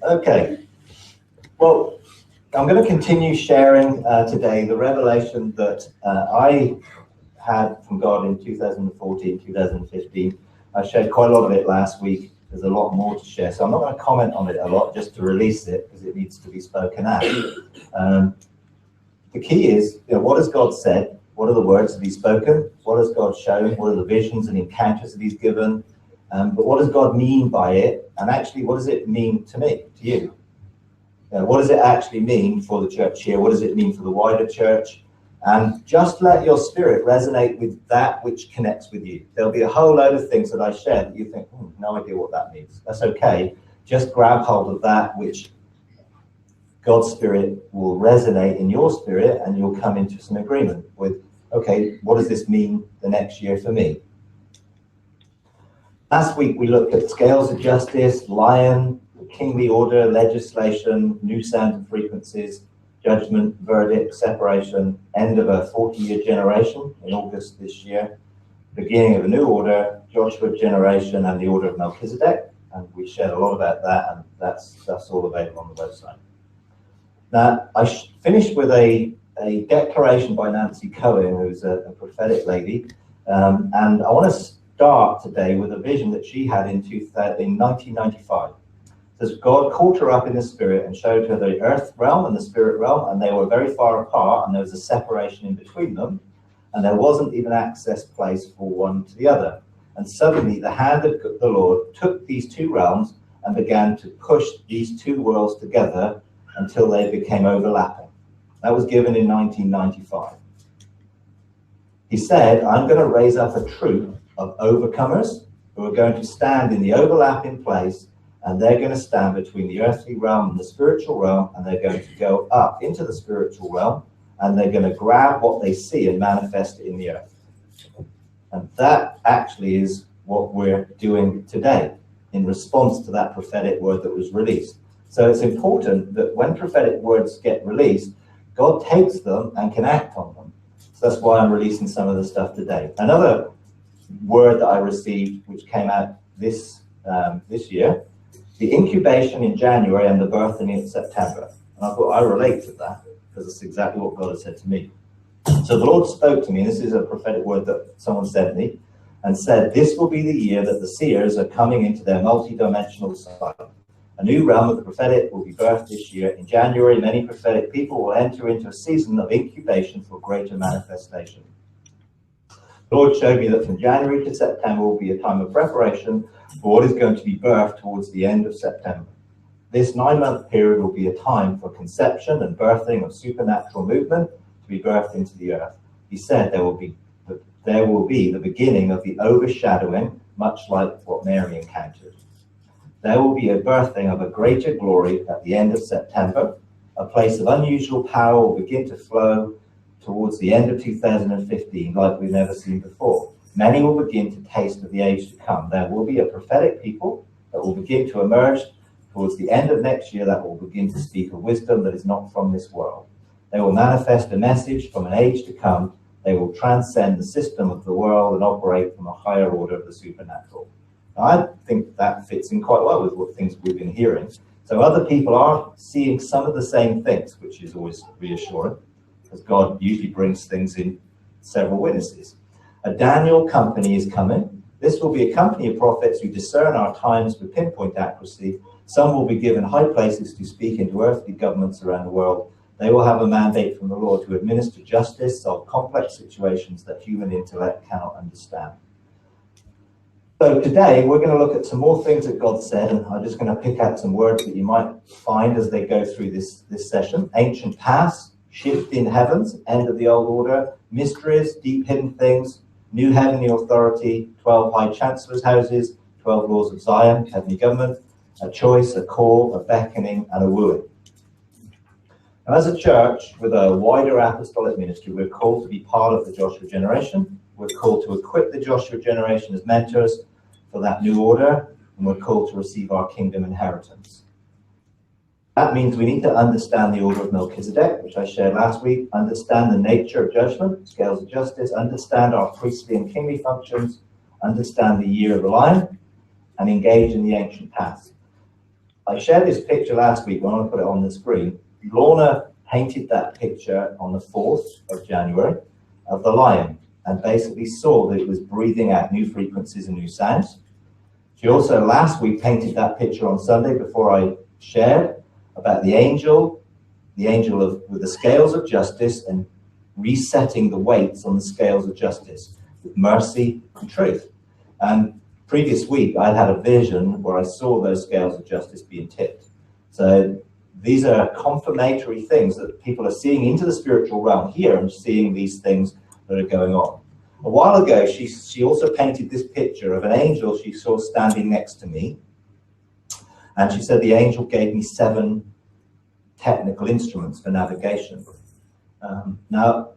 Okay. Well, I'm going to continue sharing today the revelation that I had from God in 2014, 2015. I shared quite a lot of it last week. There's a lot more to share, so I'm not going to comment on it a lot, just to release it, because it needs to be spoken out. The key is, what has God said? What are the words that he's spoken? What has God shown? What are the visions and encounters that he's given? But what does God mean by it? And actually, what does it mean to me, to you? What does it actually mean for the church here? What does it mean for the wider church? And just let your spirit resonate with that which connects with you. There'll be a whole load of things that I share that you think, no idea what that means. That's okay. Just grab hold of that which God's spirit will resonate in your spirit, and you'll come into some agreement with, okay, what does this mean the next year for me? Last week we looked at scales of justice, lion, kingly order, legislation, new sounds and frequencies, judgment, verdict, separation, end of a 40-year generation in August this year, beginning of a new order, Joshua generation, and the order of Melchizedek. And we shared a lot about that, and that's all available on the website. Now, I finished with a declaration by Nancy Cohen, who's a prophetic lady, and I want to start today with a vision that she had in 1995. As God caught her up in the spirit and showed her the earth realm and the spirit realm, and they were very far apart, and there was a separation in between them, and there wasn't even access place for one to the other. And suddenly the hand of the Lord took these two realms and began to push these two worlds together until they became overlapping. That was given in 1995. He said, I'm going to raise up a troop of overcomers who are going to stand in the overlapping place, and they're going to stand between the earthly realm and the spiritual realm, and they're going to go up into the spiritual realm, and they're going to grab what they see and manifest it in the earth. And that actually is what we're doing today in response to that prophetic word that was released. So it's important that when prophetic words get released, God takes them and can act on them. So that's why I'm releasing some of the stuff today. Another word that I received, which came out this year, the incubation in January and the birthing in September. And I thought I relate to that because it's exactly what God has said to me. So the Lord spoke to me, and this is a prophetic word that someone sent me, and said, this will be the year that the seers are coming into their multi-dimensional sight. A new realm of the prophetic will be birthed this year. In January, many prophetic people will enter into a season of incubation for greater manifestation. The Lord showed me that from January to September will be a time of preparation for what is going to be birthed towards the end of September. This 9-month period will be a time for conception and birthing of supernatural movement to be birthed into the earth. He said there will be the beginning of the overshadowing, much like what Mary encountered. There will be a birthing of a greater glory at the end of September. A place of unusual power will begin to flow towards the end of 2015 like we've never seen before. Many will begin to taste of the age to come. There will be a prophetic people that will begin to emerge towards the end of next year that will begin to speak of wisdom that is not from this world. They will manifest a message from an age to come. They will transcend the system of the world and operate from a higher order of the supernatural. Now, I think that fits in quite well with what things we've been hearing. So other people are seeing some of the same things, which is always reassuring, because God usually brings things in several witnesses. A Daniel company is coming. This will be a company of prophets who discern our times with pinpoint accuracy. Some will be given high places to speak into earthly governments around the world. They will have a mandate from the Lord to administer justice, solve complex situations that human intellect cannot understand. So today we're going to look at some more things that God said, and I'm just going to pick out some words that you might find as they go through this session. Ancient past, shift in heavens, end of the old order, mysteries, deep hidden things, new heavenly authority, 12 high chancellors' houses, 12 laws of Zion, heavenly government, a choice, a call, a beckoning, and a wooing. And as a church with a wider apostolic ministry, we're called to be part of the Joshua generation. We're called to equip the Joshua generation as mentors for that new order, and we're called to receive our kingdom inheritance. That means we need to understand the order of Melchizedek, which I shared last week, understand the nature of judgment, scales of justice, understand our priestly and kingly functions, understand the year of the lion, and engage in the ancient past. I shared this picture last week. I want to put it on the screen. Lorna painted that picture on the 4th of January of the lion and basically saw that it was breathing out new frequencies and new sounds. She also last week painted that picture on Sunday before I shared about the angel with the scales of justice and resetting the weights on the scales of justice with mercy and truth. And previous week, I had a vision where I saw those scales of justice being tipped. So these are confirmatory things that people are seeing into the spiritual realm here and seeing these things that are going on. A while ago, she also painted this picture of an angel she saw standing next to me. And she said the angel gave me 7 technical instruments for navigation. Now,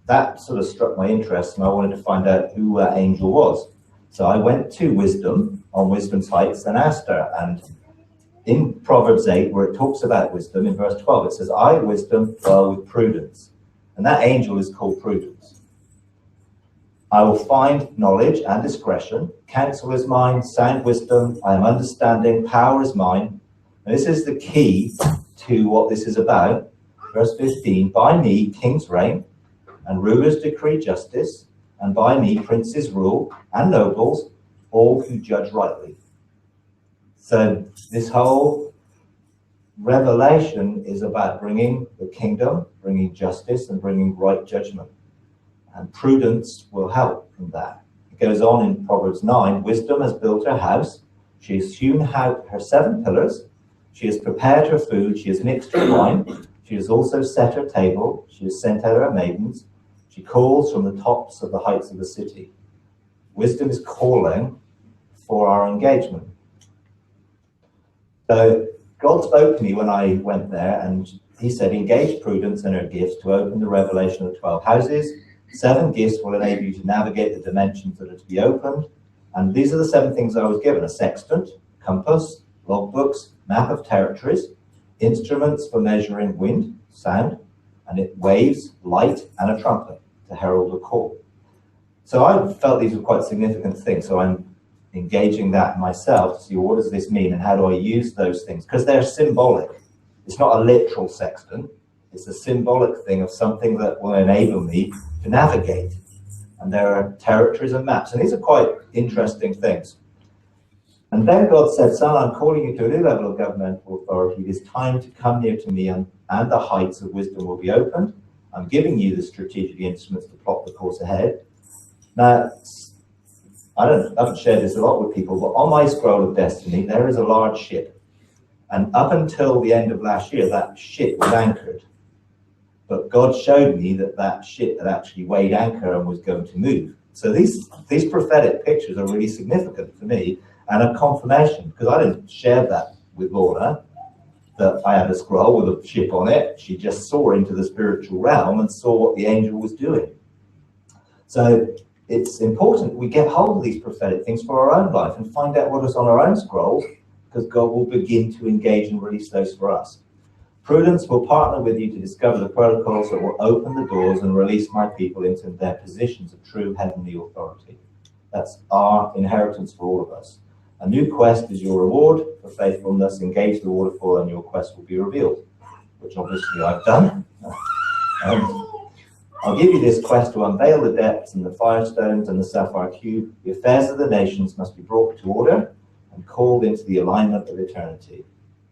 that sort of struck my interest, and I wanted to find out who that angel was. So I went to Wisdom, on Wisdom's Heights, and asked her. And in Proverbs 8, where it talks about wisdom, in verse 12, it says, I, wisdom, dwell with prudence. And that angel is called Prudence. I will find knowledge and discretion. Counsel is mine, sound wisdom. I am understanding. Power is mine. And this is the key to what this is about. Verse 15, by me kings reign, and rulers decree justice, and by me princes rule, and nobles, all who judge rightly. So this whole revelation is about bringing the kingdom, bringing justice, and bringing right judgment. And prudence will help from that. It goes on in Proverbs 9, wisdom has built her house. She has hewn out her 7 pillars. She has prepared her food. She has mixed her wine. She has also set her table. She has sent out her maidens. She calls from the tops of the heights of the city. Wisdom is calling for our engagement. So God spoke to me when I went there, and he said, engage prudence and her gifts to open the revelation of 12 houses. 7 gifts will enable you to navigate the dimensions that are to be opened. And these are the 7 things I was given: a sextant, compass, logbooks, map of territories, instruments for measuring wind, sound, and waves, light, and a trumpet to herald a call. So I felt these were quite significant things. So I'm engaging that myself to see, what does this mean and how do I use those things? Because they're symbolic. It's not a literal sextant. It's a symbolic thing of something that will enable me to navigate. And there are territories and maps. And these are quite interesting things. And then God said, son, I'm calling you to a new level of governmental authority. It is time to come near to me, and the heights of wisdom will be opened. I'm giving you the strategic instruments to plot the course ahead. Now, I haven't shared this a lot with people, but on my scroll of destiny, there is a large ship. And up until the end of last year, that ship was anchored. But God showed me that that ship had actually weighed anchor and was going to move. So these prophetic pictures are really significant for me, and a confirmation, because I didn't share that with Lorna, that I had a scroll with a ship on it. She just saw into the spiritual realm and saw what the angel was doing. So it's important we get hold of these prophetic things for our own life and find out what is on our own scrolls, because God will begin to engage and release those for us. Prudence will partner with you to discover the protocols that will open the doors and release my people into their positions of true heavenly authority. That's our inheritance for all of us. A new quest is your reward for faithfulness. Engage the waterfall and your quest will be revealed, which obviously I've done. I'll give you this quest to unveil the depths and the firestones and the sapphire cube. The affairs of the nations must be brought to order and called into the alignment of eternity.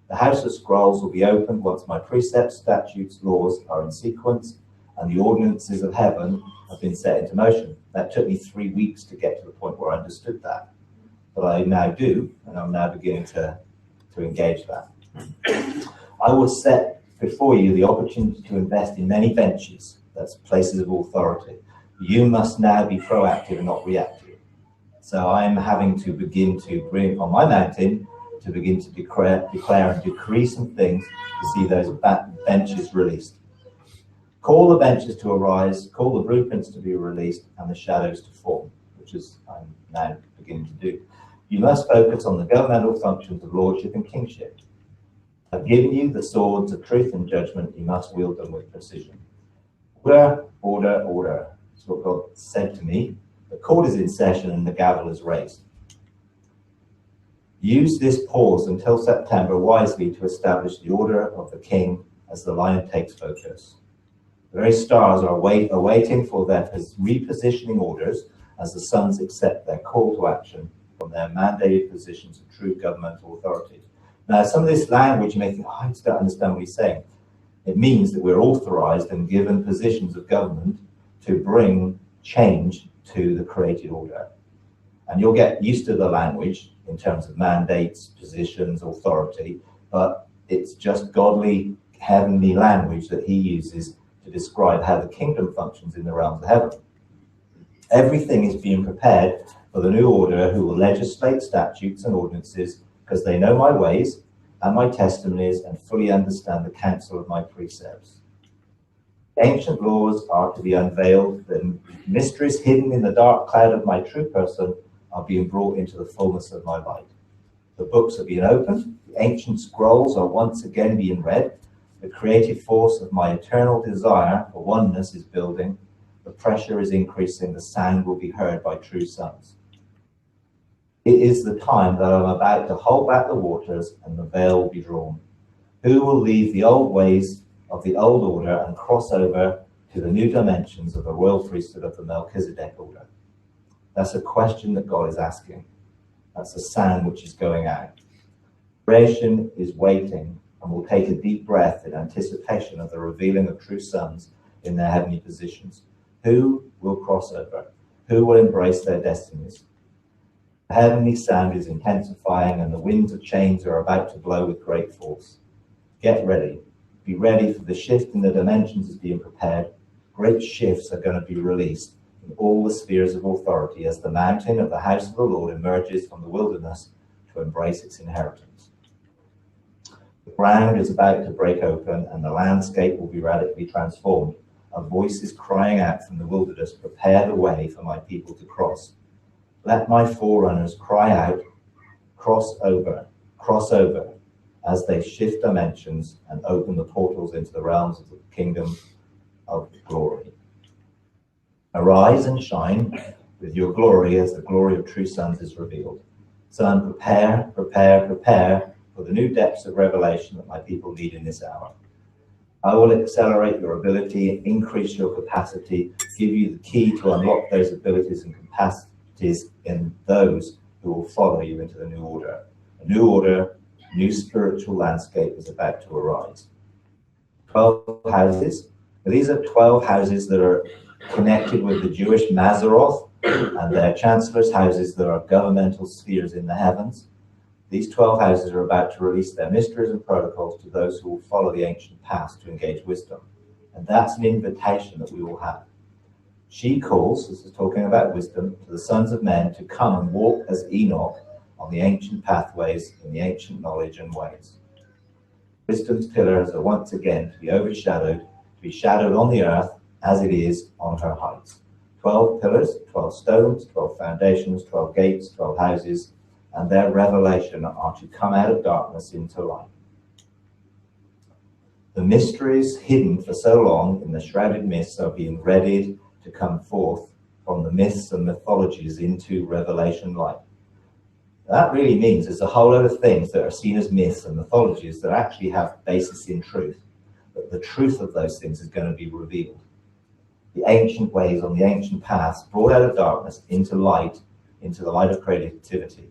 The house of scrolls will be opened once my precepts, statutes, laws are in sequence, and the ordinances of heaven have been set into motion. That took me 3 weeks to get to the point where I understood that. But I now do, and I'm now beginning to engage that. I will set before you the opportunity to invest in many ventures. That's places of authority. You must now be proactive and not reactive. So I'm having to begin to bring on my mountain to begin to declare and decree some things to see those benches released. Call the benches to arise, call the blueprints to be released, and the shadows to form, which is I'm now beginning to do. You must focus on the governmental functions of lordship and kingship. I've given you the swords of truth and judgment. You must wield them with precision. Order, order, order. That's what God said to me. The court is in session and the gavel is raised. Use this pause until September wisely to establish the order of the king as the lion takes focus. The very stars are awaiting for their repositioning orders as the sons accept their call to action from their mandated positions of true governmental authority. Now, some of this language you may think, I just don't understand what he's saying. It means that we're authorized and given positions of government to bring change to the created order. And you'll get used to the language in terms of mandates, positions, authority, but it's just godly, heavenly language that he uses to describe how the kingdom functions in the realms of heaven. Everything is being prepared for the new order who will legislate statutes and ordinances because they know my ways and my testimonies and fully understand the counsel of my precepts. Ancient laws are to be unveiled, the mysteries hidden in the dark cloud of my true person are being brought into the fullness of my light. The books are being opened, the ancient scrolls are once again being read, the creative force of my eternal desire for oneness is building, the pressure is increasing, the sound will be heard by true sons. It is the time that I'm about to hold back the waters and the veil will be drawn. Who will leave the old ways of the old order and cross over to the new dimensions of the royal priesthood of the Melchizedek order? That's a question that God is asking. That's a sound which is going out. Creation is waiting and will take a deep breath in anticipation of the revealing of true sons in their heavenly positions. Who will cross over? Who will embrace their destinies? The heavenly sound is intensifying and the winds of change are about to blow with great force. Get ready. Be ready for the shift in the dimensions is being prepared. Great shifts are going to be released in all the spheres of authority as the mountain of the house of the Lord emerges from the wilderness to embrace its inheritance. The ground is about to break open and the landscape will be radically transformed. A voice is crying out from the wilderness, prepare the way for my people to cross. Let my forerunners cry out, cross over, as they shift dimensions and open the portals into the realms of the kingdom of glory. Arise and shine with your glory as the glory of true sons is revealed. Son, prepare for the new depths of revelation that my people need in this hour. I will accelerate your ability, increase your capacity, give you the key to unlock those abilities and capacities in those who will follow you into the new order. A new order, new spiritual landscape is about to arise. 12 houses. These are 12 houses that are connected with the Jewish Mazaroth and their chancellors' houses that are governmental spheres in the heavens. These 12 houses are about to release their mysteries and protocols to those who will follow the ancient past to engage wisdom. And that's an invitation that we will have. She calls, this is talking about wisdom, to the sons of men to come and walk as Enoch on the ancient pathways in the ancient knowledge and ways. Wisdom's pillars are once again to be overshadowed, to be shadowed on the earth as it is on her heights. 12 pillars, 12 stones, 12 foundations, 12 gates, 12 houses, and their revelation are to come out of darkness into light. The mysteries hidden for so long in the shrouded mists are being readied to come forth from the myths and mythologies into revelation light. That really means there's a whole lot of things that are seen as myths and mythologies that actually have basis in truth. But the truth of those things is going to be revealed. The ancient ways on the ancient paths brought out of darkness into light, into the light of creativity.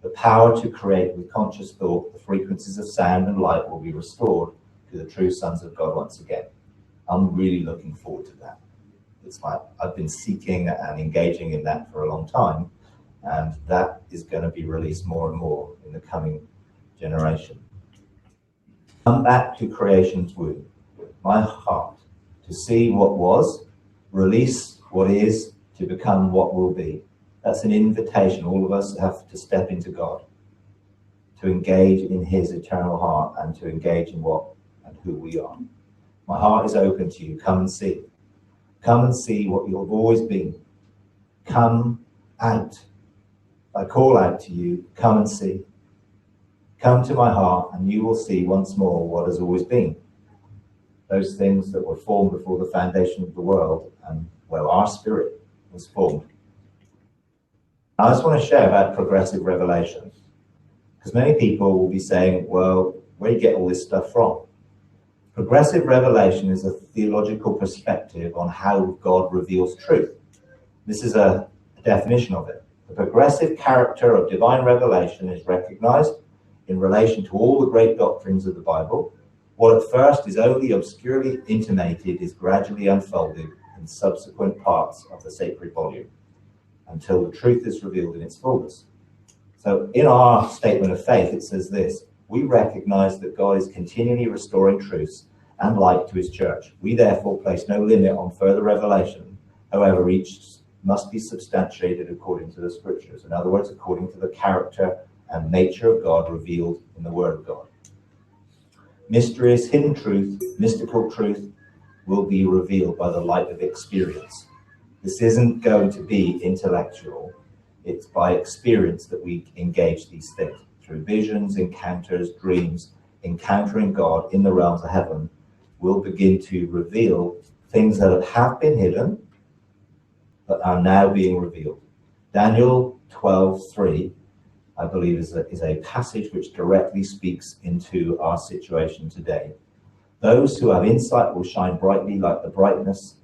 The power to create with conscious thought, the frequencies of sound and light will be restored to the true sons of God once again. I'm really looking forward to that. It's like I've been seeking and engaging in that for a long time, and that is going to be released more and more in the coming generation. Come back to creation's womb, my heart, to see what was, release what is, to become what will be. That's an invitation. All of us have to step into God, to engage in his eternal heart and to engage in what and who we are. My heart is open to you. Come and see. Come and see what you've always been. Come out. I call out to you, come and see. Come to my heart and you will see once more what has always been. Those things that were formed before the foundation of the world and, well, our spirit was formed. I just want to share about progressive revelation. Because many people will be saying, well, where do you get all this stuff from? Progressive revelation is a theological perspective on how God reveals truth. This is a definition of it. The progressive character of divine revelation is recognized in relation to all the great doctrines of the Bible. What at first is only obscurely intimated is gradually unfolded in subsequent parts of the sacred volume until the truth is revealed in its fullness. So in our statement of faith, it says this: we recognize that God is continually restoring truths and light to his church. We therefore place no limit on further revelation. However, each must be substantiated according to the scriptures. In other words, according to the character and nature of God revealed in the word of God. Mysteries, hidden truth, mystical truth will be revealed by the light of experience. This isn't going to be intellectual. It's by experience that we engage these things. Through visions, encounters, dreams, encountering God in the realms of heaven, we'll begin to reveal things that have been hidden, but are now being revealed. Daniel 12:3, I believe, is a passage which directly speaks into our situation today. Those who have insight will shine brightly like the brightness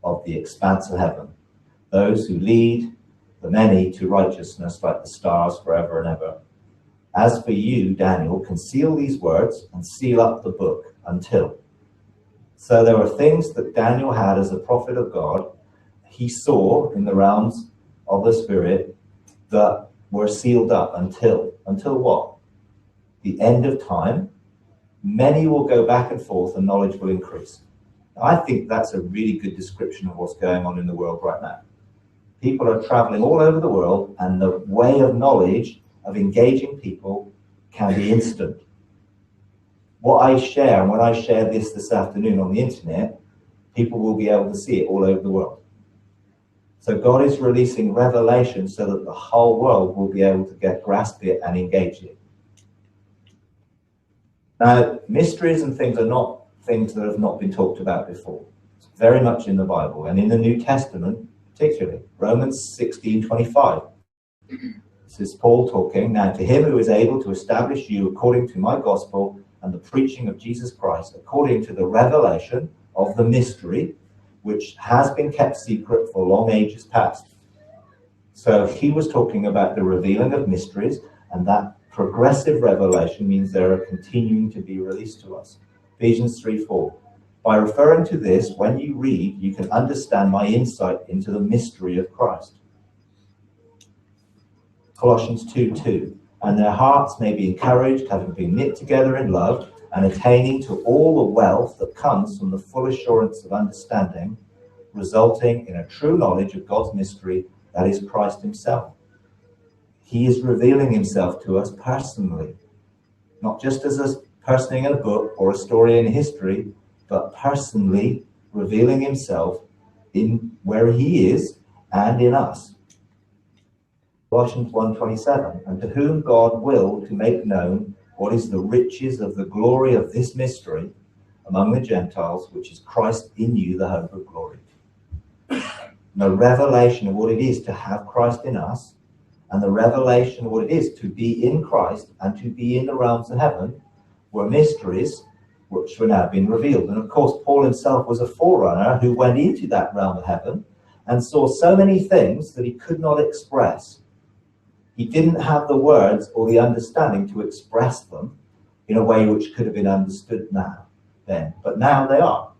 of the expanse of heaven. Those who lead the many to righteousness like the stars forever and ever. As for you, Daniel, conceal these words and seal up the book until. So there were things that Daniel had as a prophet of God. He saw in the realms of the spirit that were sealed up until what? The end of time. Many will go back and forth and knowledge will increase. I think that's a really good description of what's going on in the world right now. People are traveling all over the world, and the way of knowledge, of engaging people, can be instant. What I share, and when I share this afternoon on the internet, people will be able to see it all over the world. So God is releasing revelation so that the whole world will be able to grasp it and engage it. Now, mysteries and things are not things that have not been talked about before. It's very much in the Bible, and in the New Testament particularly. Romans 16:25. This is Paul talking. Now to him who is able to establish you according to my gospel and the preaching of Jesus Christ, according to the revelation of the mystery, which has been kept secret for long ages past. So he was talking about the revealing of mysteries, and that progressive revelation means they are continuing to be released to us. Ephesians 3:4. By referring to this, when you read, you can understand my insight into the mystery of Christ. Colossians 2:2. And their hearts may be encouraged, having been knit together in love, and attaining to all the wealth that comes from the full assurance of understanding, resulting in a true knowledge of God's mystery, that is Christ himself. He is revealing himself to us personally, not just as a person in a book or a story in history, but personally revealing himself in where he is and in us. Colossians 1:27, and to whom God willed to make known what is the riches of the glory of this mystery among the Gentiles, which is Christ in you, the hope of glory. The revelation of what it is to have Christ in us, and the revelation of what it is to be in Christ and to be in the realms of heaven, were mysteries which were now being revealed. And of course, Paul himself was a forerunner who went into that realm of heaven and saw so many things that he could not express. He didn't have the words or the understanding to express them in a way which could have been understood then. But now they are.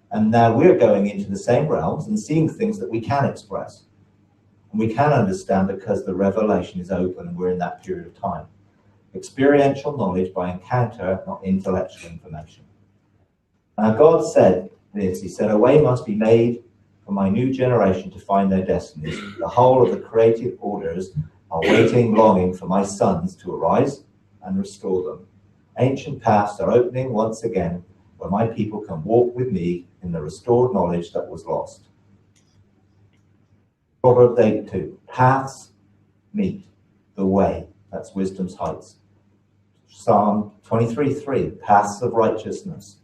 And now we're going into the same realms and seeing things that we can express. And we can understand because the revelation is open and we're in that period of time. Experiential knowledge by encounter, not intellectual information. Now God said this, he said, a way must be made for my new generation to find their destinies. The whole of the creative orders are waiting, longing for my sons to arise and restore them. Ancient paths are opening once again, where my people can walk with me in the restored knowledge that was lost. Proverbs 8:2. Paths meet the way. That's wisdom's heights. Psalm 23:3. Paths of righteousness.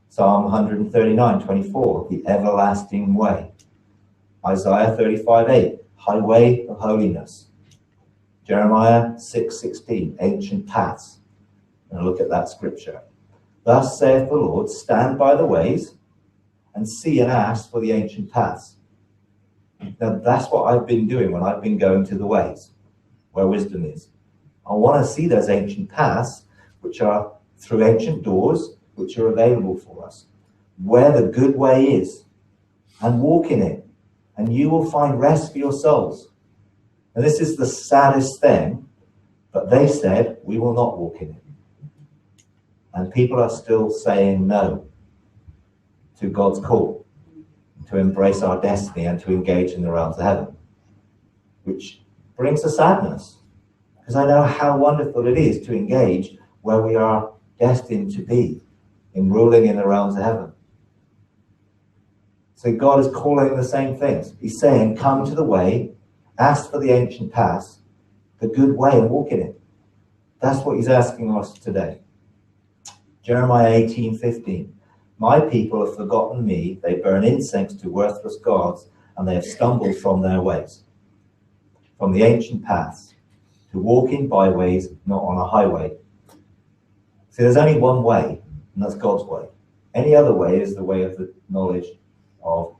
Psalm 139:24. The everlasting way. Isaiah 35:8. Highway of holiness. Jeremiah 6:16, ancient paths. And look at that scripture. Thus saith the Lord, stand by the ways and see and ask for the ancient paths. Now that's what I've been doing when I've been going to the ways, where wisdom is. I want to see those ancient paths, which are through ancient doors, which are available for us, where the good way is, and walk in it, and you will find rest for your souls. And this is the saddest thing, but they said, we will not walk in it. And people are still saying no to God's call, to embrace our destiny and to engage in the realms of heaven, which brings a sadness, because I know how wonderful it is to engage where we are destined to be, in ruling in the realms of heaven. So God is calling the same things. He's saying, come to the way, ask for the ancient paths, the good way, and walk in it. That's what he's asking us today. Jeremiah 18:15. My people have forgotten me. They burn incense to worthless gods, and they have stumbled from their ways, from the ancient paths, to walk in byways, not on a highway. See, there's only one way, and that's God's way. Any other way is the way of the knowledge of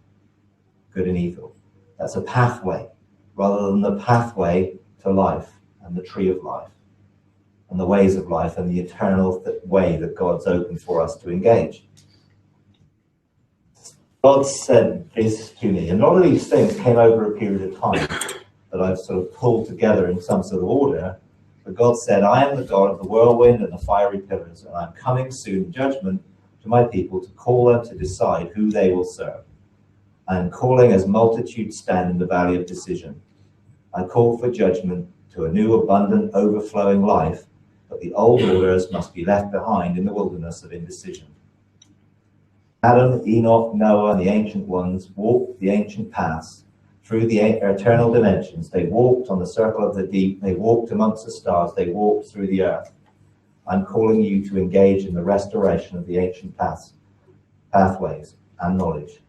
good and evil. That's a pathway, rather than the pathway to life and the tree of life and the ways of life and the eternal way that God's opened for us to engage. God said this to me, and all of these things came over a period of time that I've sort of pulled together in some sort of order. But God said, I am the God of the whirlwind and the fiery pillars, and I'm coming soon in judgment to my people to call them to decide who they will serve. I am calling as multitudes stand in the valley of decision. I call for judgment to a new, abundant, overflowing life, but the old orders must be left behind in the wilderness of indecision. Adam, Enoch, Noah, and the ancient ones walked the ancient paths through the eternal dimensions. They walked on the circle of the deep. They walked amongst the stars. They walked through the earth. I'm calling you to engage in the restoration of the ancient paths, pathways, and knowledge.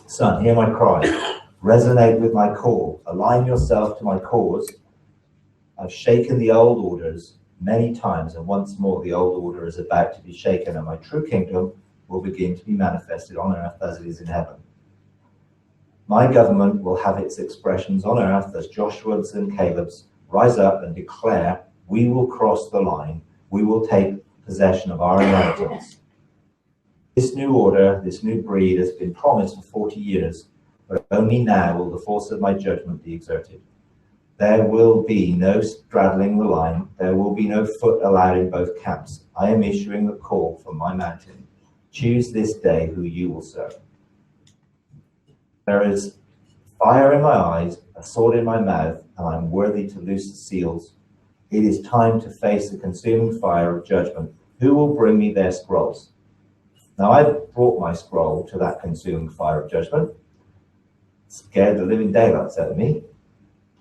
Son, hear my cry. Resonate with my call. Align yourself to my cause. I've shaken the old orders many times, and once more the old order is about to be shaken, and my true kingdom will begin to be manifested on earth as it is in heaven. My government will have its expressions on earth as Joshua's and Caleb's rise up and declare, we will cross the line, we will take possession of our inheritance. This new order, this new breed has been promised for 40 years, but only now will the force of my judgment be exerted. There will be no straddling the line, there will be no foot allowed in both camps. I am issuing the call from my mountain. Choose this day who you will serve. There is fire in my eyes, a sword in my mouth, and I am worthy to loose the seals. It is time to face the consuming fire of judgment. Who will bring me their scrolls? Now I've brought my scroll to that consuming fire of judgment. Scared the living daylights out of me.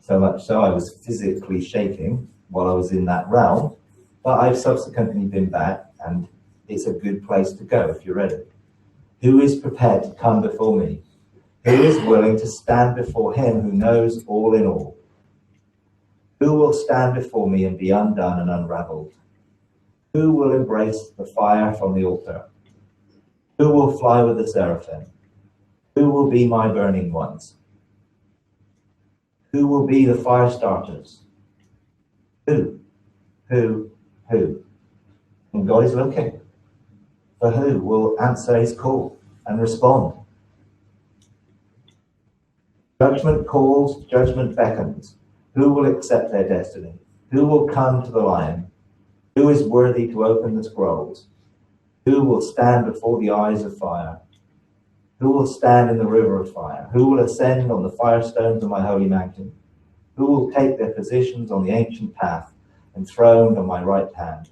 So much so I was physically shaking while I was in that realm. But I've subsequently been back, and it's a good place to go if you're ready. Who is prepared to come before me? Who is willing to stand before him who knows all in all? Who will stand before me and be undone and unraveled? Who will embrace the fire from the altar? Who will fly with the seraphim? Who will be my burning ones? Who will be the fire starters? Who? And God is looking for who will answer his call and respond. Judgment calls, judgment beckons. Who will accept their destiny? Who will come to the lion? Who is worthy to open the scrolls? Who will stand before the eyes of fire? Who will stand in the river of fire? Who will ascend on the firestones of my holy mountain? Who will take their positions on the ancient path, enthroned on my right hand?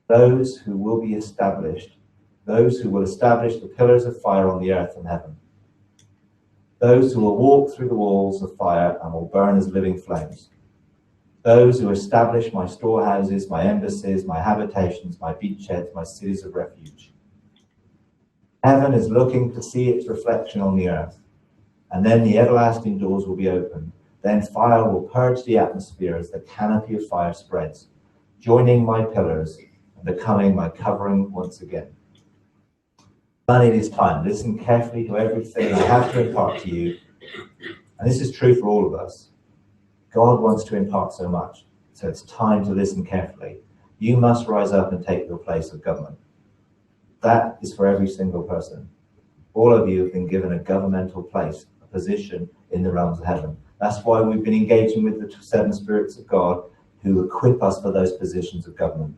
Those who will be established, those who will establish the pillars of fire on the earth and heaven. Those who will walk through the walls of fire and will burn as living flames. Those who establish my storehouses, my embassies, my habitations, my beachheads, my cities of refuge. Heaven is looking to see its reflection on the earth, and then the everlasting doors will be opened. Then fire will purge the atmosphere as the canopy of fire spreads, joining my pillars and becoming my covering once again. Son, it is time. Listen carefully to everything I have to impart to you. And this is true for all of us. God wants to impart so much, so it's time to listen carefully. You must rise up and take your place of government. That is for every single person. All of you have been given a governmental place, a position in the realms of heaven. That's why we've been engaging with the 7 spirits of God who equip us for those positions of government.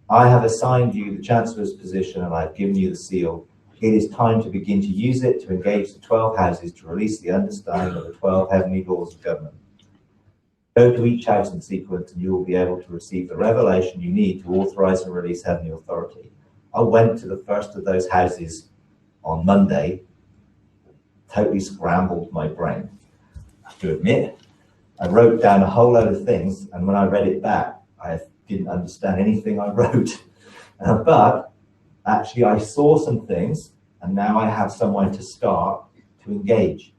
I have assigned you the Chancellor's position and I've given you the seal. It is time to begin to use it to engage the 12 houses to release the understanding of the 12 heavenly laws of government. Go to each house in sequence and you will be able to receive the revelation you need to authorize and release heavenly authority. I went to the first of those houses on Monday, totally scrambled my brain. I have to admit, I wrote down a whole load of things, and when I read it back, I didn't understand anything I wrote. But actually, I saw some things, and now I have somewhere to start to engage.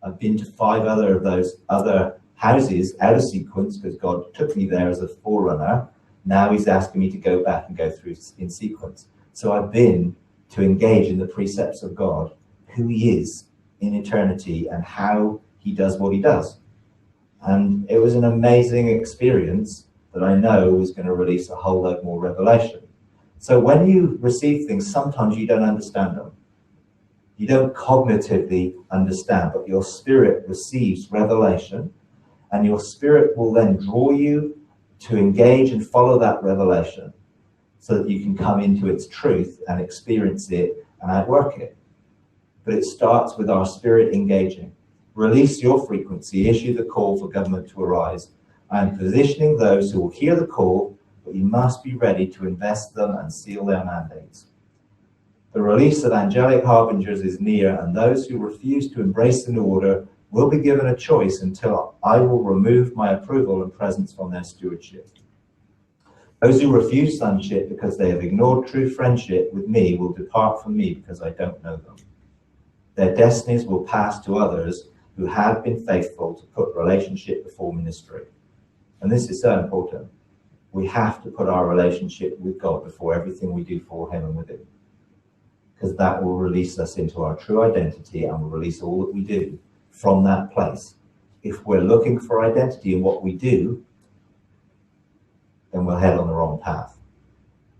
I've been to 5 other of those other houses out of sequence because God took me there as a forerunner. Now he's asking me to go back and go through in sequence. So I've been to engage in the precepts of God, who he is in eternity and how he does what he does. And it was an amazing experience that I know was going to release a whole lot more revelation. So when you receive things, sometimes you don't understand them. You don't cognitively understand, but your spirit receives revelation, and your spirit will then draw you to engage and follow that revelation so that you can come into its truth and experience it and outwork it. But it starts with our spirit engaging. Release your frequency, issue the call for government to arise. I am positioning those who will hear the call, but you must be ready to invest them and seal their mandates. The release of angelic harbingers is near, and those who refuse to embrace the new order will be given a choice until I will remove my approval and presence from their stewardship. Those who refuse sonship because they have ignored true friendship with me will depart from me because I don't know them. Their destinies will pass to others who have been faithful to put relationship before ministry. And this is so important. We have to put our relationship with God before everything we do for him and with him, because that will release us into our true identity and will release all that we do from that place. If we're looking for identity in what we do, then we'll head on the wrong path.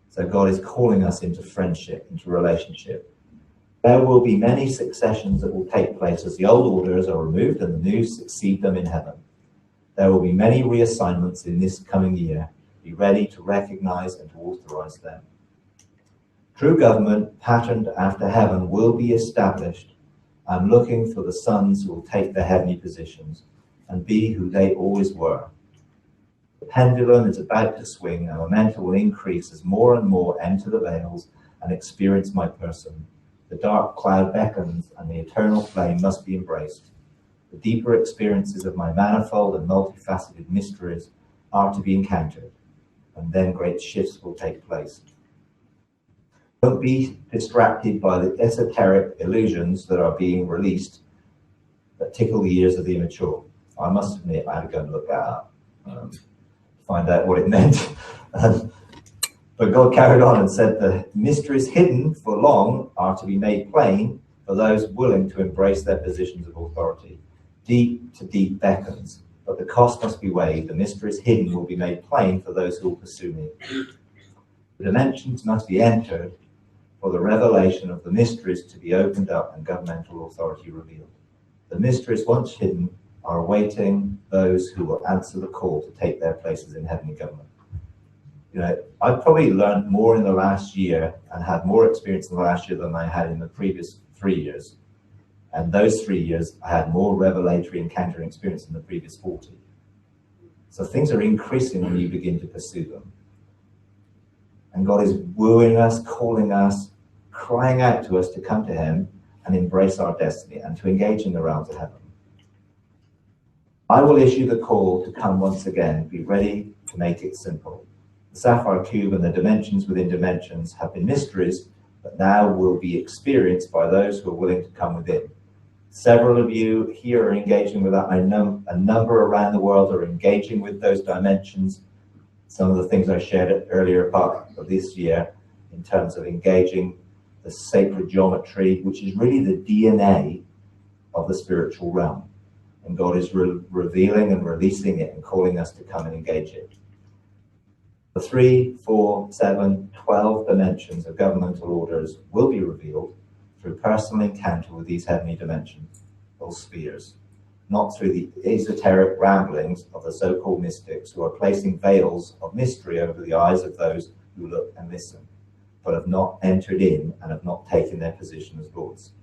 So God is calling us into friendship, into relationship. There will be many successions that will take place as the old orders are removed and the new succeed them in heaven. There will be many reassignments in this coming year. Be ready to recognize and to authorize them. True government patterned after heaven will be established. I'm looking for the sons who will take their heavenly positions and be who they always were. The pendulum is about to swing, and momentum will increase as more and more enter the veils and experience my person. The dark cloud beckons, and the eternal flame must be embraced. The deeper experiences of my manifold and multifaceted mysteries are to be encountered, and then great shifts will take place. Don't be distracted by the esoteric illusions that are being released that tickle the ears of the immature. I must admit, I had to go and look that up, find out what it meant. But God carried on and said, the mysteries hidden for long are to be made plain for those willing to embrace their positions of authority. Deep to deep beckons, but the cost must be weighed. The mysteries hidden will be made plain for those who will pursue me. The dimensions must be entered for the revelation of the mysteries to be opened up and governmental authority revealed. The mysteries once hidden are awaiting those who will answer the call to take their places in heavenly government. You know, I've probably learned more in the last year and had more experience in the last year than I had in the previous 3 years. And those 3 years, I had more revelatory encountering experience than the previous 40. So things are increasing when you begin to pursue them. And God is wooing us, calling us, crying out to us to come to him and embrace our destiny and to engage in the realms of heaven. I will issue the call to come once again. Be ready to make it simple. The sapphire cube and the dimensions within dimensions have been mysteries, but now will be experienced by those who are willing to come within. Several of you here are engaging with that. I know a number around the world are engaging with those dimensions. Some of the things I shared earlier part of this year in terms of engaging the sacred geometry, which is really the DNA of the spiritual realm. And God is revealing and releasing it and calling us to come and engage it. The 3, 4, 7, 12 dimensions of governmental orders will be revealed through personal encounter with these heavenly dimensions, or spheres, not through the esoteric ramblings of the so-called mystics who are placing veils of mystery over the eyes of those who look and listen, but have not entered in and have not taken their position as lords.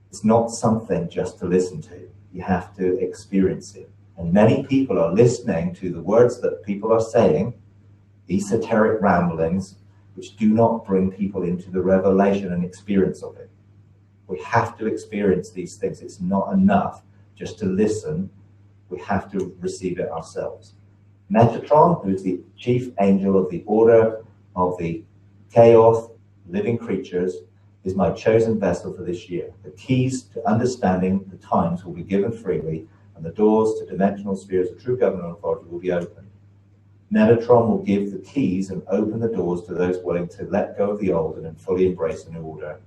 It's not something just to listen to. You have to experience it. And many people are listening to the words that people are saying, esoteric ramblings, which do not bring people into the revelation and experience of it. We have to experience these things. It's not enough just to listen. We have to receive it ourselves. Metatron, who is the chief angel of the order of the chaos, living creatures, is my chosen vessel for this year. The keys to understanding the times will be given freely, and the doors to dimensional spheres of true government authority will be opened. Metatron will give the keys and open the doors to those willing to let go of the old and fully embrace a new order,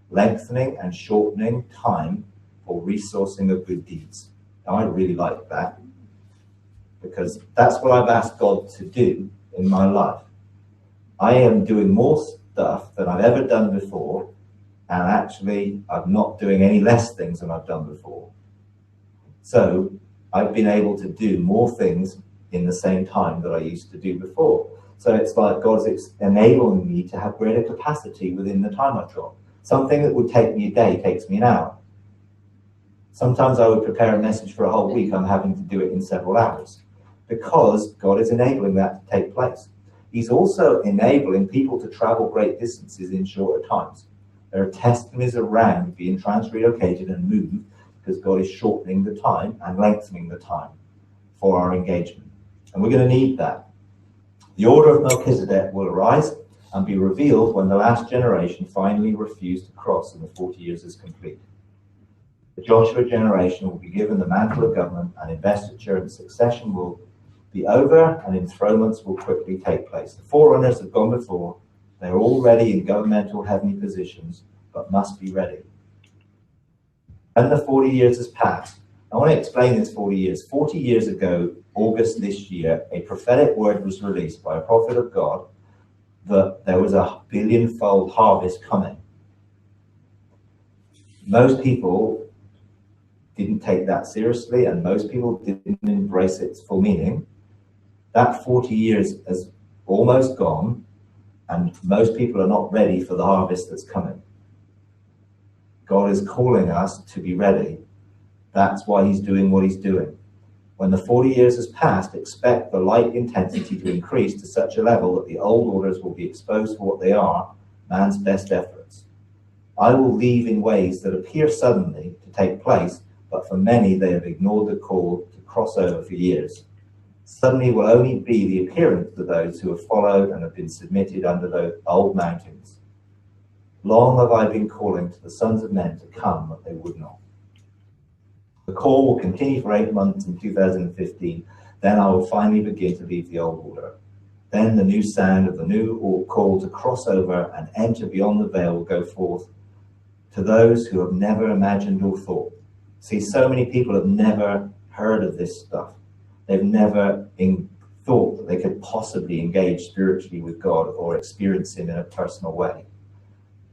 lengthening and shortening time for resourcing of good deeds. Now, I really like that, because that's what I've asked God to do in my life. I am doing more stuff than I've ever done before, and actually I'm not doing any less things than I've done before. So I've been able to do more things in the same time that I used to do before. So it's like God's enabling me to have greater capacity within the time I've got. Something that would take me a day takes me an hour. Sometimes I would prepare a message for a whole week. I'm having to do it in several hours because God is enabling that to take place. He's also enabling people to travel great distances in shorter times. There are testimonies around being trans-relocated and moved because God is shortening the time and lengthening the time for our engagement. And we're going to need that. The order of Melchizedek will arise and be revealed when the last generation finally refused to cross and the 40 years is complete. The Joshua generation will be given the mantle of government, and investiture and succession will be over, and enthronements will quickly take place. The forerunners have gone before. They are already in governmental heavenly positions, but must be ready. When the 40 years has passed, I want to explain this 40 years. 40 years ago, August this year, a prophetic word was released by a prophet of God that there was a billion-fold harvest coming. Most people didn't take that seriously, and most people didn't embrace its full meaning. That 40 years has almost gone, and most people are not ready for the harvest that's coming. God is calling us to be ready. That's why he's doing what he's doing. When the 40 years has passed, expect the light intensity to increase to such a level that the old orders will be exposed for what they are, man's best efforts. I will leave in ways that appear suddenly to take place, but for many they have ignored the call to cross over for years. Suddenly will only be the appearance to those who have followed and have been submitted under those old mountains. Long have I been calling to the sons of men to come, but they would not. The call will continue for 8 months in 2015. Then I will finally begin to leave the old order. Then the new sound of the new call to cross over and enter beyond the veil will go forth to those who have never imagined or thought. See, so many people have never heard of this stuff. They've never thought that they could possibly engage spiritually with God or experience him in a personal way.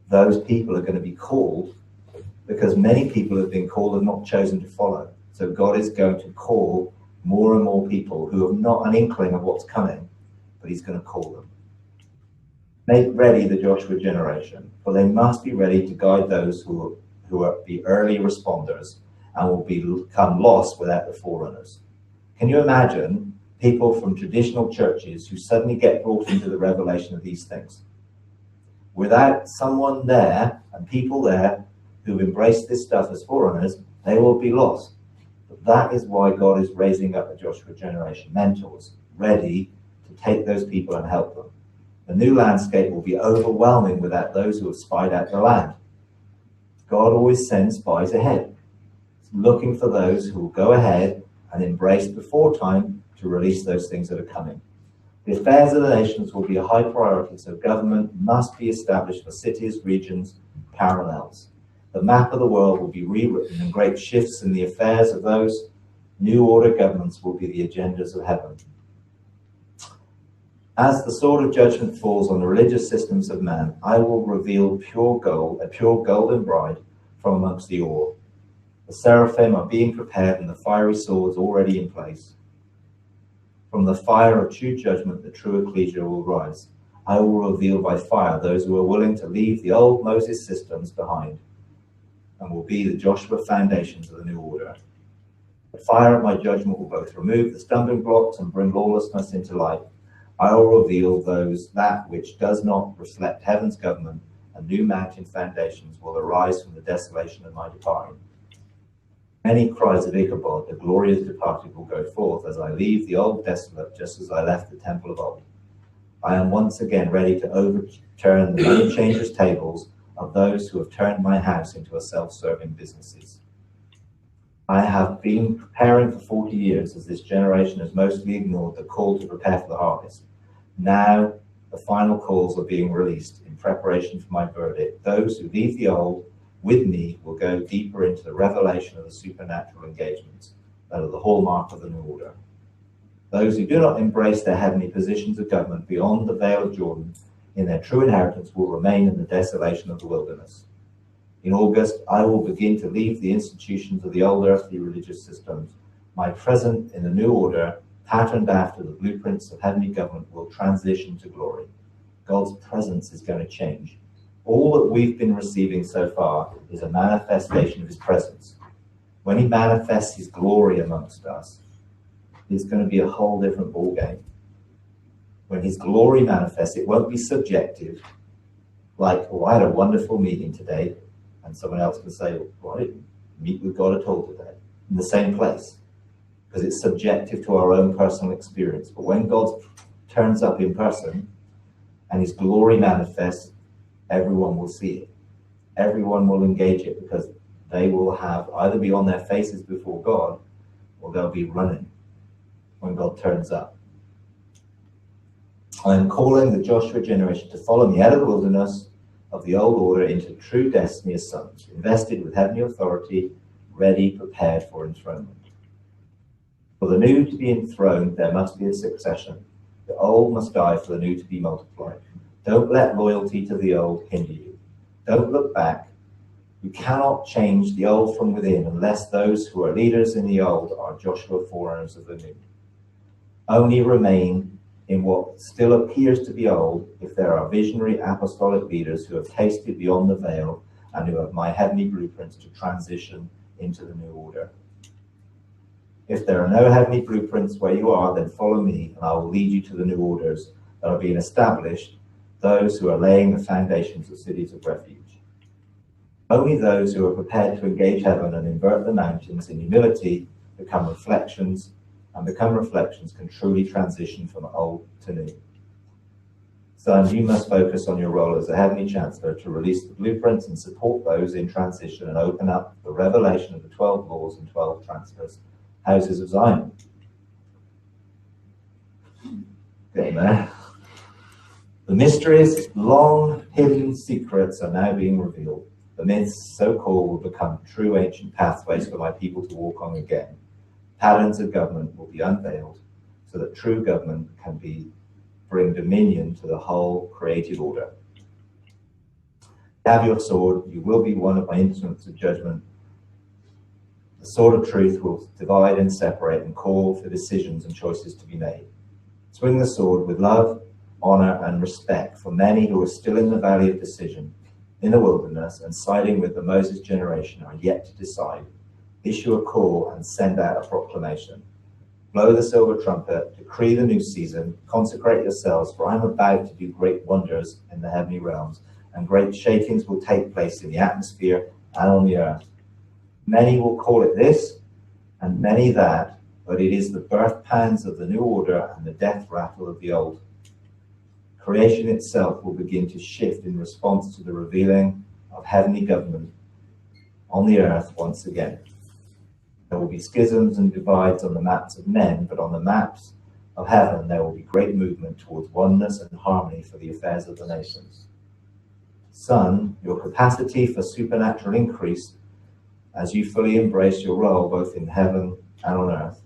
Those people are going to be called, because many people have been called and not chosen to follow. So God is going to call more and more people who have not an inkling of what's coming, but he's going to call them. Make ready the Joshua generation, for they must be ready to guide those who are the early responders and will become lost without the forerunners. Can you imagine people from traditional churches who suddenly get brought into the revelation of these things? Without someone there and people there who've embraced this stuff as forerunners, they will be lost. But that is why God is raising up a Joshua generation, mentors, ready to take those people and help them. The new landscape will be overwhelming without those who have spied out the land. God always sends spies ahead. looking for those who will go ahead and embrace before time to release those things that are coming. The affairs of the nations will be a high priority, so government must be established for cities, regions, parallels. The map of the world will be rewritten, and great shifts in the affairs of those new order governments will be the agendas of heaven. As the sword of judgment falls on the religious systems of man, I will reveal pure gold, a pure golden bride from amongst the ore. The seraphim are being prepared, and the fiery swords already in place. From the fire of true judgment, the true ecclesia will rise. I will reveal by fire those who are willing to leave the old Moses systems behind, and will be the Joshua foundations of the new order. The fire of my judgment will both remove the stumbling blocks and bring lawlessness into light. I will reveal that which does not reflect heaven's government, and new mountain foundations will arise from the desolation of my departing. Many cries of Ichabod, the glorious departed, will go forth as I leave the old desolate, just as I left the temple of old. I am once again ready to overturn the money changers' tables of those who have turned my house into a self-serving businesses. I have been preparing for 40 years as this generation has mostly ignored the call to prepare for the harvest. Now the final calls are being released in preparation for my verdict. Those who leave the old with me will go deeper into the revelation of the supernatural engagements that are the hallmark of the new order. Those who do not embrace their heavenly positions of government beyond the veil of Jordan in their true inheritance will remain in the desolation of the wilderness. In August, I will begin to leave the institutions of the old earthly religious systems. My present in the new order, patterned after the blueprints of heavenly government, will transition to glory. God's presence is going to change. All that we've been receiving so far is a manifestation of his presence. When he manifests his glory amongst us, it's going to be a whole different ballgame. When his glory manifests, it won't be subjective, like, oh, I had a wonderful meeting today, and someone else can say, well, I didn't meet with God at all today, in the same place, because it's subjective to our own personal experience. But when God turns up in person and his glory manifests, everyone will see it. Everyone will engage it, because they will have either be on their faces before God, or they'll be running when God turns up. I am calling the Joshua generation to follow me out of the wilderness of the old order into true destiny as sons, invested with heavenly authority, ready, prepared for enthronement. For the new to be enthroned, there must be a succession. The old must die for the new to be multiplied. Don't let loyalty to the old hinder you. Don't look back. You cannot change the old from within unless those who are leaders in the old are Joshua forerunners of the new. Only remain in what still appears to be old if there are visionary apostolic leaders who have tasted beyond the veil and who have my heavenly blueprints to transition into the new order. If there are no heavenly blueprints where you are, then follow me, and I will lead you to the new orders that are being established, those who are laying the foundations of cities of refuge. Only those who are prepared to engage heaven and invert the mountains in humility become reflections, and become reflections can truly transition from old to new. Son, you must focus on your role as a heavenly chancellor to release the blueprints and support those in transition and open up the revelation of the 12 laws and 12 transfers, houses of Zion. Getting there. The mysteries, long hidden secrets are now being revealed. The myths, so-called, will become true ancient pathways for my people to walk on again. Patterns of government will be unveiled so that true government can bring dominion to the whole created order. Have your sword, you will be one of my instruments of judgment. The sword of truth will divide and separate and call for decisions and choices to be made. Swing the sword with love, honor, and respect for many who are still in the valley of decision, in the wilderness, and siding with the Moses generation are yet to decide. Issue a call and send out a proclamation. Blow the silver trumpet, decree the new season, consecrate yourselves, for I am about to do great wonders in the heavenly realms, and great shakings will take place in the atmosphere and on the earth. Many will call it this, and many that, but it is the birth pangs of the new order and the death rattle of the old. Creation itself will begin to shift in response to the revealing of heavenly government on the earth once again. There will be schisms and divides on the maps of men, but on the maps of heaven there will be great movement towards oneness and harmony for the affairs of the nations. Son, your capacity for supernatural increase as you fully embrace your role both in heaven and on earth.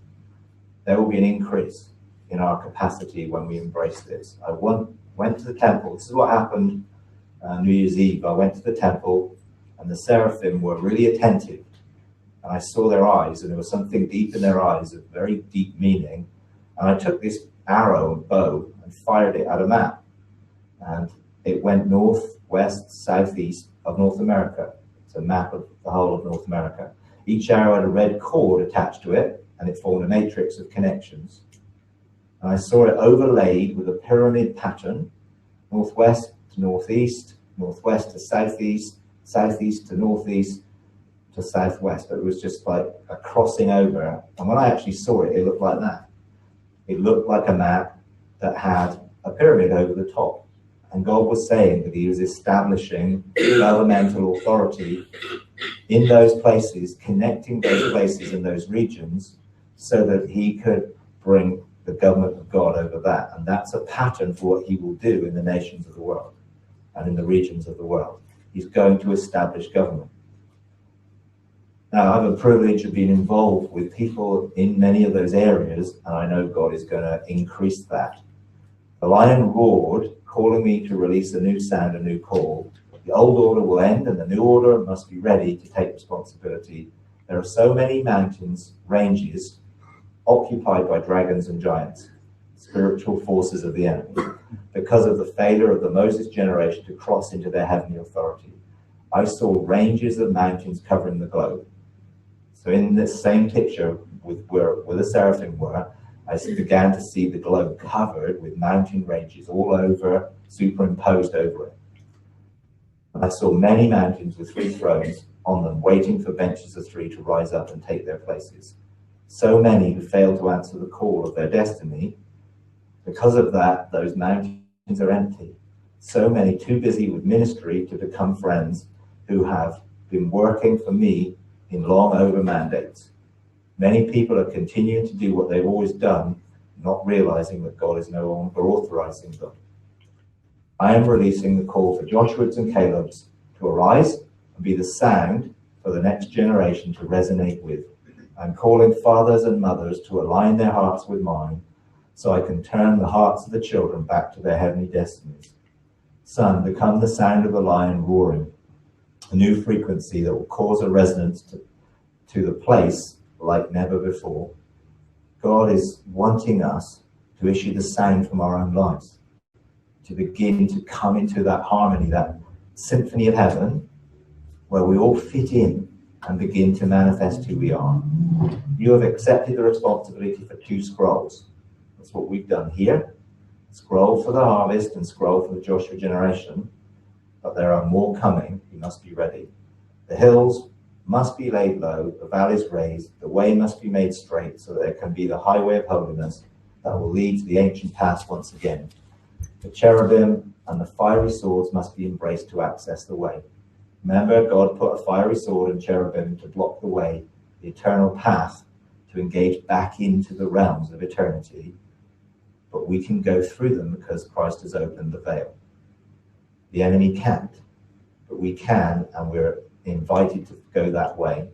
There will be an increase in our capacity when we embrace this. I went to the temple. This is what happened New Year's Eve. I went to the temple and the seraphim were really attentive. And I saw their eyes, and there was something deep in their eyes of very deep meaning. And I took this arrow and bow and fired it at a map. And it went north, west, southeast of North America. It's a map of the whole of North America. Each arrow had a red cord attached to it, and it formed a matrix of connections. And I saw it overlaid with a pyramid pattern, northwest to northeast, northwest to southeast, southeast to northeast, to southwest. But it was just like a crossing over. And when I actually saw it, it looked like that. It looked like a map that had a pyramid over the top. And God was saying that he was establishing governmental authority in those places, connecting those places in those regions so that he could bring the government of God over that. And that's a pattern for what he will do in the nations of the world and in the regions of the world. He's going to establish government. Now, I have a privilege of being involved with people in many of those areas, and I know God is going to increase that. The lion roared, calling me to release a new sound, a new call. The old order will end, and the new order must be ready to take responsibility. There are so many mountains, ranges, occupied by dragons and giants, spiritual forces of the enemy, because of the failure of the Moses generation to cross into their heavenly authority. I saw ranges of mountains covering the globe. So in this same picture with where the seraphim were, I began to see the globe covered with mountain ranges all over, superimposed over it. I saw many mountains with 3 thrones on them, waiting for benches of 3 to rise up and take their places. So many who failed to answer the call of their destiny. Because of that, those mountains are empty. So many too busy with ministry to become friends who have been working for me in long over mandates. Many people are continuing to do what they've always done, not realizing that God is no longer authorizing them. I am releasing the call for Joshua's and Caleb's to arise and be the sound for the next generation to resonate with. I'm calling fathers and mothers to align their hearts with mine so I can turn the hearts of the children back to their heavenly destinies. Son, become the sound of the lion roaring, a new frequency that will cause a resonance to the place like never before. God is wanting us to issue the sound from our own lives, to begin to come into that harmony, that symphony of heaven, where we all fit in and begin to manifest who we are. You have accepted the responsibility for 2 scrolls. That's what we've done here. Scroll for the harvest and scroll for the Joshua generation. But there are more coming. You must be ready. The hills must be laid low, the valleys raised, the way must be made straight so that there can be the highway of holiness that will lead to the ancient path once again. The cherubim and the fiery swords must be embraced to access the way. Remember, God put a fiery sword and cherubim to block the way, the eternal path, to engage back into the realms of eternity. But we can go through them because Christ has opened the veil. The enemy can't, but we can, and we're invited to go that way.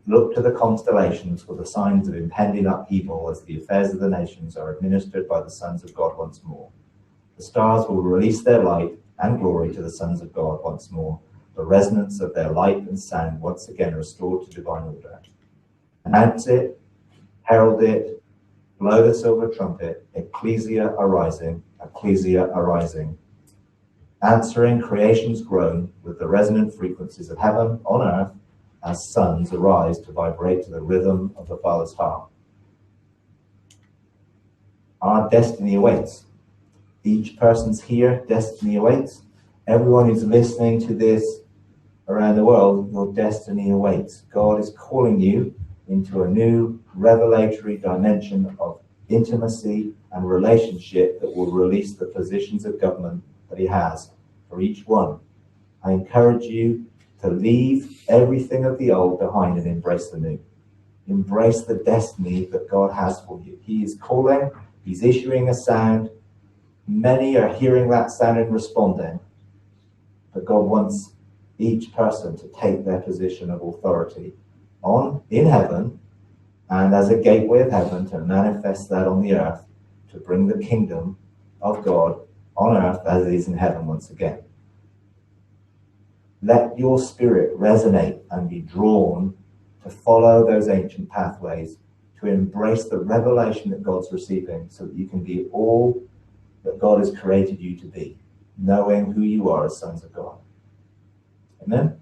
Look to the constellations for the signs of impending upheaval as the affairs of the nations are administered by the sons of God once more. The stars will release their light and glory to the sons of God once more, the resonance of their light and sound once again restored to divine order. Announce it, herald it, blow the silver trumpet, ecclesia arising, ecclesia arising. Answering creation's groan with the resonant frequencies of heaven on earth as sons arise to vibrate to the rhythm of the Father's heart. Our destiny awaits. Each person's here, destiny awaits. Everyone who's listening to this around the world, your destiny awaits. God is calling you into a new revelatory dimension of intimacy and relationship that will release the positions of government that he has for each one. I encourage you to leave everything of the old behind and embrace the new. Embrace the destiny that God has for you. He is calling, he's issuing a sound. Many are hearing that sound and responding, but God wants each person to take their position of authority in heaven, and as a gateway of heaven to manifest that on the earth, to bring the kingdom of God on earth as it is in heaven once again. Let your spirit resonate and be drawn to follow those ancient pathways, to embrace the revelation that God's receiving so that you can be all that God has created you to be, knowing who you are as sons of God. Amen?